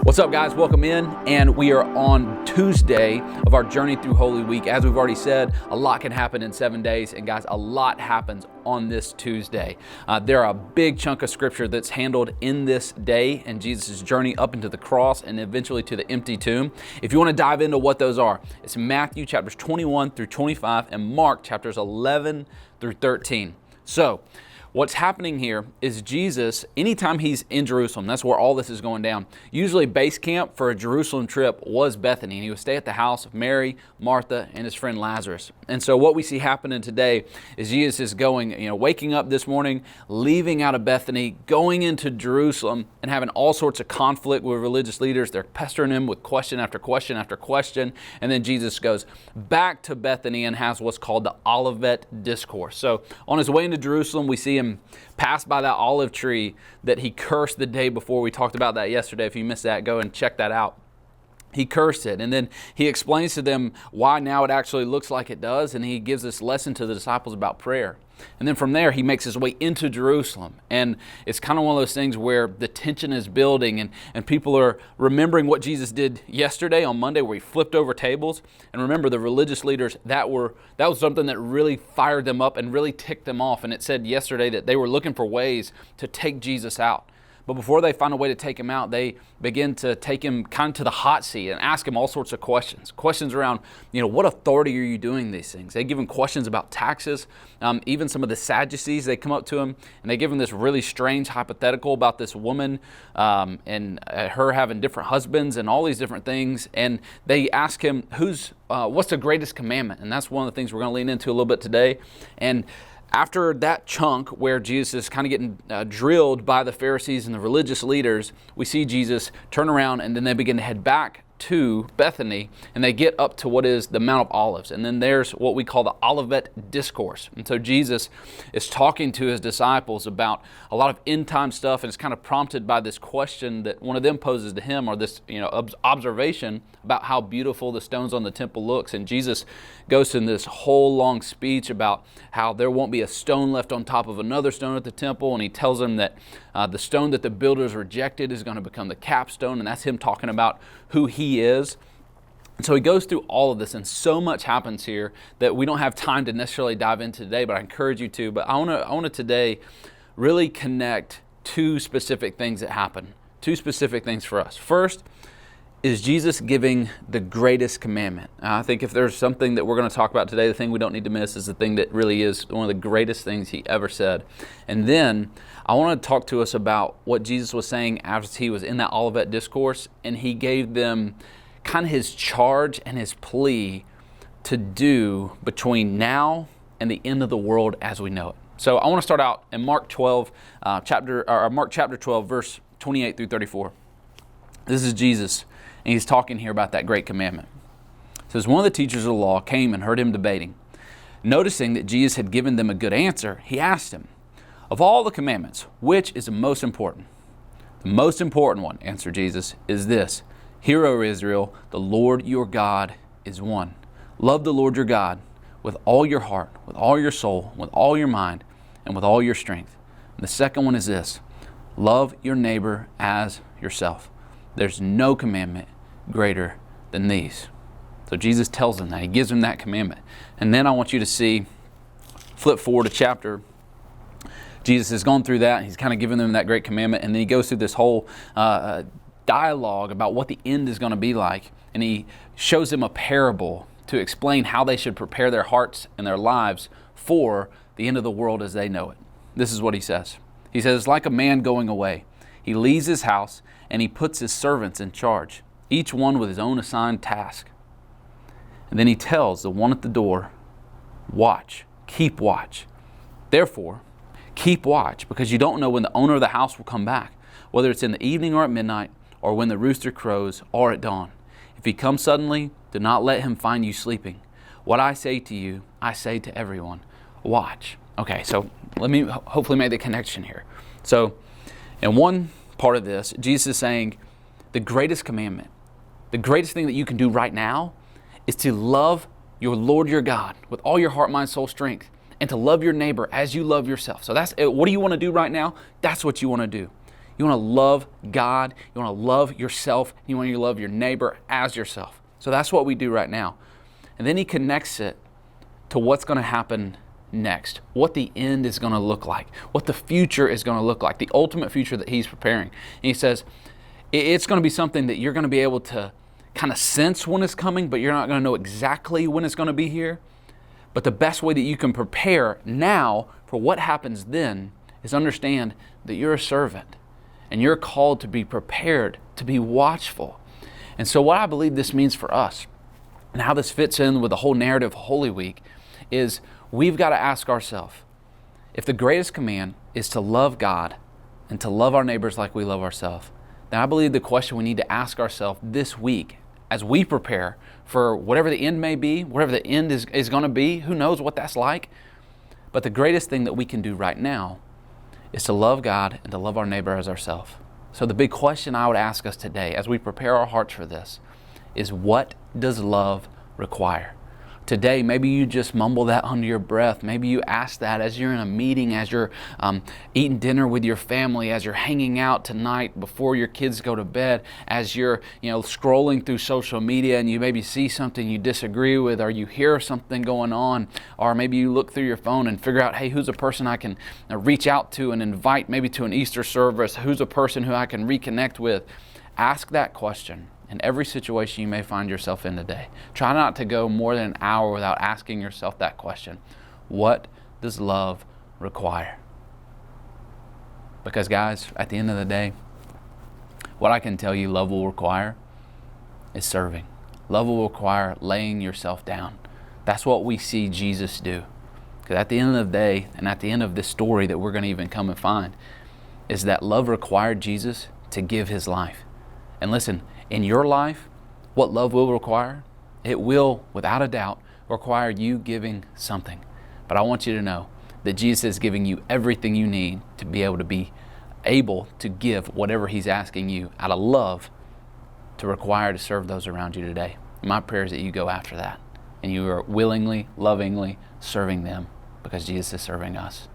What's up, guys? Welcome in, and we are on Tuesday of our journey through Holy Week. As we've already said, a lot can happen in 7 days, and guys, a lot happens on this Tuesday. There are a big chunk of scripture that's handled in this day and Jesus' journey up into the cross and eventually to the empty tomb. If you want to dive into what those are, it's Matthew chapters 21 through 25 and Mark chapters 11 through 13. So, what's happening here is Jesus, anytime he's in Jerusalem, that's where all this is going down. Usually base camp for a Jerusalem trip was Bethany, and he would stay at the house of Mary, Martha, and his friend Lazarus. And so what we see happening today is Jesus is going, waking up this morning, leaving out of Bethany, going into Jerusalem, and having all sorts of conflict with religious leaders. They're pestering him with question after question after question. And then Jesus goes back to Bethany and has what's called the Olivet Discourse. So on his way into Jerusalem, we see him pass by that olive tree that he cursed the day before. We talked about that yesterday. If you missed that, go and check that out. He cursed it, and then he explains to them why now it actually looks like it does, and he gives this lesson to the disciples about prayer. And then from there, he makes his way into Jerusalem. And it's kind of one of those things where the tension is building and people are remembering what Jesus did yesterday on Monday where he flipped over tables. And remember, the religious leaders, that was something that really fired them up and really ticked them off. And it said yesterday that they were looking for ways to take Jesus out. But before they find a way to take him out, they begin to take him kind of to the hot seat and ask him all sorts of questions. Questions around, what authority are you doing these things? They give him questions about taxes. Even some of the Sadducees, they come up to him and they give him this really strange hypothetical about this woman and her having different husbands and all these different things. And they ask him, what's the greatest commandment? And that's one of the things we're going to lean into a little bit today. And after that chunk where Jesus is kind of getting drilled by the Pharisees and the religious leaders, we see Jesus turn around and then they begin to head back to Bethany and they get up to what is the Mount of Olives. And then there's what we call the Olivet Discourse. And so Jesus is talking to his disciples about a lot of end time stuff, and it's kind of prompted by this question that one of them poses to him, or this observation about how beautiful the stones on the temple looks. And Jesus goes in this whole long speech about how there won't be a stone left on top of another stone at the temple, and he tells them that the stone that the builders rejected is going to become the capstone, and that's him talking about who he is. And so he goes through all of this, and so much happens here that we don't have time to necessarily dive into today, but I encourage you to. But I want to today really connect two specific things that happen, two specific things for us. First is Jesus giving the greatest commandment. I think if there's something that we're going to talk about today, the thing we don't need to miss is the thing that really is one of the greatest things he ever said. And then I want to talk to us about what Jesus was saying after he was in that Olivet Discourse, and he gave them kind of his charge and his plea to do between now and the end of the world as we know it. So I want to start out in Mark chapter 12, verse 28 through 34. This is Jesus, and he's talking here about that great commandment. It says, one of the teachers of the law came and heard him debating. Noticing that Jesus had given them a good answer, he asked him, of all the commandments, which is the most important? The most important one, answered Jesus, is this: Hear, O Israel, the Lord your God is one. Love the Lord your God with all your heart, with all your soul, with all your mind, and with all your strength. And the second one is this: love your neighbor as yourself. There's no commandment greater than these. So Jesus tells them that. He gives them that commandment. And then I want you to flip forward to chapter. Jesus has gone through that. He's kind of given them that great commandment. And then he goes through this whole dialogue about what the end is going to be like. And he shows them a parable to explain how they should prepare their hearts and their lives for the end of the world as they know it. This is what he says. He says, it's like a man going away. He leaves his house and he puts his servants in charge, each one with his own assigned task. And then he tells the one at the door, watch, keep watch. Therefore, keep watch, because you don't know when the owner of the house will come back, whether it's in the evening or at midnight, or when the rooster crows, or at dawn. If he comes suddenly, do not let him find you sleeping. What I say to you, I say to everyone, watch. Okay, so let me hopefully make the connection here. So, in one part of this, Jesus is saying the greatest commandment, the greatest thing that you can do right now is to love your Lord your God with all your heart, mind, soul, strength, and to love your neighbor as you love yourself. So that's what do you want to do right now? That's what you want to do. You want to love God. You want to love yourself. You want to love your neighbor as yourself. So that's what we do right now. And then he connects it to what's going to happen next, what the end is going to look like, what the future is going to look like, the ultimate future that he's preparing. And he says, it's going to be something that you're going to be able to kind of sense when it's coming, but you're not going to know exactly when it's going to be here. But the best way that you can prepare now for what happens then is understand that you're a servant and you're called to be prepared, to be watchful. And so what I believe this means for us and how this fits in with the whole narrative of Holy Week is we've got to ask ourselves, if the greatest command is to love God and to love our neighbors like we love ourselves, then I believe the question we need to ask ourselves this week as we prepare for whatever the end may be, whatever the end is going to be, who knows what that's like. But the greatest thing that we can do right now is to love God and to love our neighbor as ourselves. So the big question I would ask us today as we prepare our hearts for this is, what does love require? Today, maybe you just mumble that under your breath. Maybe you ask that as you're in a meeting, as you're eating dinner with your family, as you're hanging out tonight before your kids go to bed, as you're scrolling through social media and you maybe see something you disagree with, or you hear something going on, or maybe you look through your phone and figure out, hey, who's a person I can reach out to and invite maybe to an Easter service? Who's a person who I can reconnect with? Ask that question in every situation you may find yourself in today. Try not to go more than an hour without asking yourself that question. What does love require? Because guys, at the end of the day, what I can tell you love will require is serving. Love will require laying yourself down. That's what we see Jesus do. Because at the end of the day, and at the end of this story that we're going to even come and find, is that love required Jesus to give his life. And listen, in your life, what love will require, it will, without a doubt, require you giving something. But I want you to know that Jesus is giving you everything you need to be able to give whatever he's asking you out of love to require to serve those around you today. My prayer is that you go after that and you are willingly, lovingly serving them because Jesus is serving us.